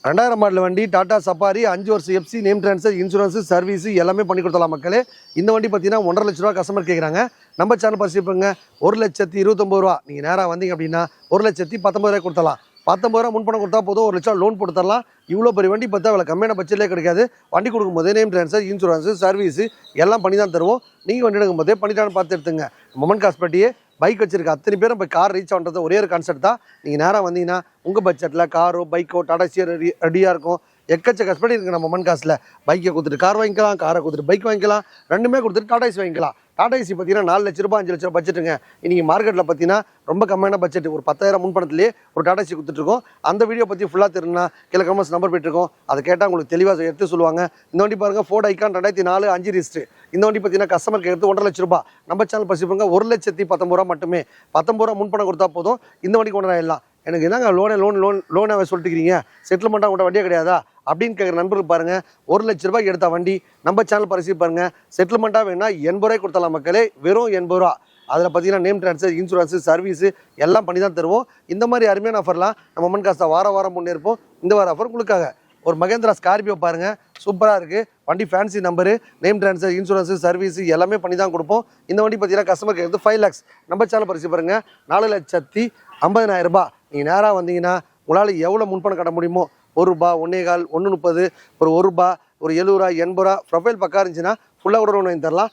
2000 model வண்டி Tata safari 5 வருஷம் FC name transfer insurance service எல்லாமே பண்ணி கொடுத்தலாம் மக்களே. இந்த வண்டி பார்த்தீங்கன்னா 1.5 லட்ச ரூபா கஸ்டமர் கேட்குறாங்க. நம்ம சேனல் பரிசீலிப்புங்க 1,29,000 ரூபா. நீங்கள் நேராக வந்தீங்க அப்படின்னா 1,19,000 கொடுத்தலாம். 19 ரூபா முன்பணம் கொடுத்தா போதும், 1 லட்சம் லோன் போட்டு தரலாம். இவ்வளோ பெரிய வண்டி பார்த்தா அவ்வளோ கம்மியான பட்ஜெட்லேயே கிடைக்காது. வண்டி கொடுக்கும்போது நேம் ட்ரான்ஸ்ஃபர் இன்சூரன்ஸ் சர்வீஸ் எல்லாம் பண்ணி தான் தருவோம். நீங்கள் வண்டி எடுக்கும்போதே பண்ணிட்டான்னு பார்த்து எடுத்துங்க. மொமன் காஸ்பட்டியே பைக் வச்சிருக்க அத்தனை பேரும் இப்போ கார் ரீச் ஆகிறது ஒரே ஒரு கான்செப்ட் தான். நீங்கள் நேராக வந்தீங்கன்னா உங்கள் பட்ஜெட்டில் காரோ பைக்கோ டாடா சியர் ரெடியாக இருக்கும். எக்கச்சக்க கஸ்பட்டி இருக்குது நம்ம மொமன் காசில். பைக்கை கொடுத்துட்டு கார் வாங்கிக்கலாம், காரை கொடுத்துட்டு பைக் வாங்கிக்கலாம், ரெண்டுமே கொடுத்துட்டு டாடா ஏசி வாங்கிக்கலாம். டாடா ஏசி பார்த்தீங்கன்னா 4 லட்ச ரூபா 5 லட்ச ரூபா பட்ஜெட்டுங்க. இன்றைக்கி மார்க்கெட்டில் பார்த்தீங்கன்னா ரொம்ப கம்மியான பட்ஜெட், ஒரு 10,000 முன்பணத்துலேயே ஒரு டாடா ஏசி கொடுத்துட்ருக்கோம். அந்த வீடியோ பற்றி ஃபுல்லாக தெரியும்னா கீழே கமெண்ட்ஸ் நம்பர் போயிட்டுருக்கோம். அதை கேட்டால் உங்களுக்கு தெளிவாக எடுத்து சொல்லுவாங்க. இந்த வண்டி பாருங்கள், ஃபோர்ட் ஐகான் 2004 5 ரிஸ்ட்டு. இந்த வண்டி பார்த்தீங்கன்னா கஸ்டமருக்கு எடுத்து 1.5 லட்ச ரூபா. நம்ம சேனல் பரிசீலிப்புங்க 1,19,000 ரூபா மட்டுமே. 19 ரூபா முன்பணம் கொடுத்தா போதும், இந்த வண்டி கொண்டு வரலாம். எனக்கு என்னங்க லோனாக சொல்லிட்டுக்கிறீங்க, செட்டில்மெண்ட்டாக உங்கள்கிட்ட வண்டியே கிடையாதா அப்படின்னு கேட்குற நண்பர்கள் பாருங்கள். 1 லட்ச ரூபாய்க்கு எடுத்த வண்டி நம்ம சேனல் பரிசீலி பாருங்கள். செட்டில்மெண்ட்டாக வேணா 80 ரூபாய்க்கு கொடுத்தலாம் மக்களே, வெறும் 80 ரூபா. அதில் பார்த்தீங்கன்னா நேம் ட்ரான்ஸ்ஃபர் இன்சூரன்ஸு சர்வீஸு எல்லாம் பண்ணி தான் தருவோம். இந்த மாதிரி அருமையான ஆஃபர்லாம் நம்ம மொமன் காசை வாரம் முன்னேற்போம். இந்த வார ஆஃபர் உங்களுக்காக ஒரு மகேந்திரா ஸ்கார்பியோ பாருங்கள், சூப்பராக இருக்குது வண்டி. Fancy number, name transfer insurance service எல்லாமே பண்ணி தான் கொடுப்போம். இந்த வண்டி பார்த்தீங்கன்னா கஸ்டமருக்கு எடுத்து 5 lakhs. நம்ம சேனல் பரிசீலி பாருங்கள் 4,50,000 ரூபாய். நீங்கள் நேராக வந்தீங்கன்னா உங்களால் எவ்வளோ முன்பணம் கட்ட முடியுமோ, 1 ரூபா 1.25 1.30 ஒரு 1 ரூபா ஒரு 70 ரூபா 80 ரூபா ப்ரொஃபைல் பக்கம் இருந்துச்சுன்னா ஃபுல்லாக கூட ஒன்று வாங்கி தரலாம்.